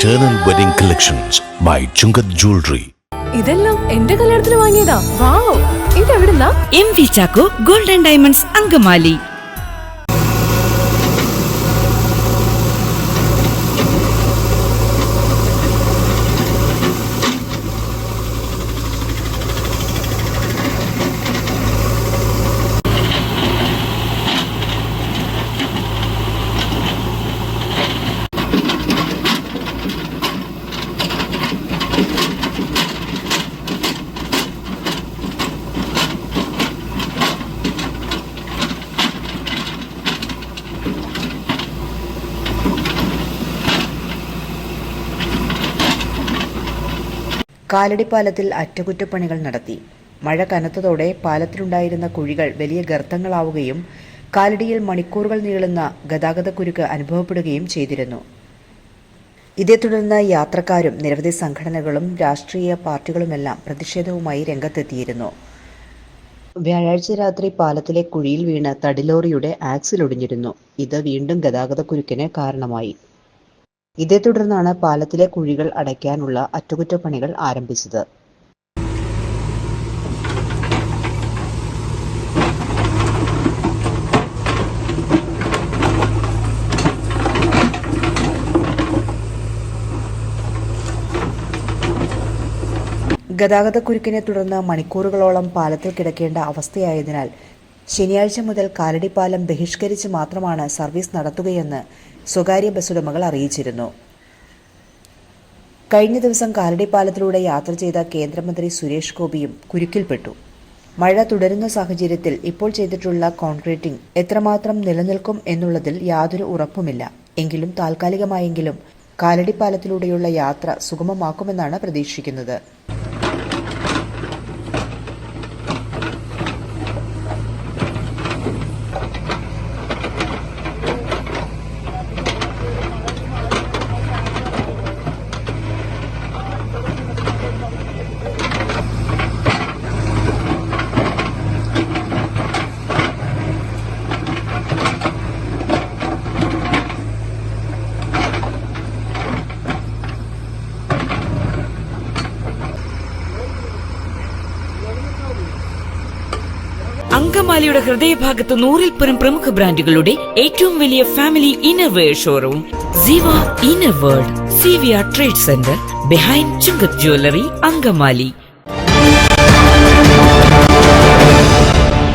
Eternal Wedding Collections by Chungat Jewelry. ഇതെല്ലാം എന്റെ കല്യാണത്തിന് വാങ്ങിയതാ. വാവ്, ഇതെവിടുന്നാ? MV Chacko Golden Diamonds Angamali. കാലടിപ്പാലത്തിൽ അറ്റകുറ്റപ്പണികൾ നടത്തി. മഴ കനത്തതോടെ പാലത്തിലുണ്ടായിരുന്ന കുഴികൾ വലിയ ഗർത്തങ്ങളാവുകയും കാലടിയിൽ മണിക്കൂറുകൾ നീളുന്ന ഗതാഗതക്കുരുക്ക് അനുഭവപ്പെടുകയും ചെയ്തിരുന്നു. ഇതേ തുടർന്ന് യാത്രക്കാരും നിരവധി സംഘടനകളും രാഷ്ട്രീയ പാർട്ടികളുമെല്ലാം പ്രതിഷേധവുമായി രംഗത്തെത്തിയിരുന്നു. വ്യാഴാഴ്ച രാത്രി പാലത്തിലെ കുഴിയിൽ വീണ് തടിലോറിയുടെ ആക്സിൽ ഒടിഞ്ഞിരുന്നു. ഇത് വീണ്ടും ഗതാഗതക്കുരുക്കിന് കാരണമായി. ഇതേ തുടർന്നാണ് പാലത്തിലെ കുഴികൾ അടയ്ക്കാനുള്ള അറ്റകുറ്റപ്പണികൾ ആരംഭിച്ചത്. ഗതാഗതക്കുരുക്കിനെ തുടർന്ന് മണിക്കൂറുകളോളം പാലത്തിൽ കിടക്കേണ്ട അവസ്ഥയായതിനാൽ ശനിയാഴ്ച മുതൽ കാലടിപ്പാലം ബഹിഷ്കരിച്ച് മാത്രമാണ് സർവീസ് നടത്തുകയെന്ന് സ്വകാര്യ ബസ്സുടമകൾ അറിയിച്ചിരുന്നു. കഴിഞ്ഞ ദിവസം കാലടിപ്പാലത്തിലൂടെ യാത്ര ചെയ്ത കേന്ദ്രമന്ത്രി സുരേഷ് ഗോപിയും കുരുക്കിൽപ്പെട്ടു. മഴ തുടരുന്ന സാഹചര്യത്തിൽ ഇപ്പോൾ ചെയ്തിട്ടുള്ള കോൺക്രീറ്റിംഗ് എത്രമാത്രം നിലനിൽക്കും എന്നുള്ളതിൽ യാതൊരു ഉറപ്പുമില്ല. എങ്കിലും താൽക്കാലികമായെങ്കിലും കാലടിപ്പാലത്തിലൂടെയുള്ള യാത്ര സുഗമമാക്കുമെന്നാണ് പ്രതീക്ഷിക്കുന്നത്. അങ്കമാലിയുടെ ഹൃദയഭാഗത്ത് 100-ൽ-പരം പ്രമുഖ ബ്രാൻഡുകളുടെ ഏറ്റവും വലിയ family innerwear showroom Ziva inner world, Siviya trade centre, behind Chungath jewellery, Angamaly.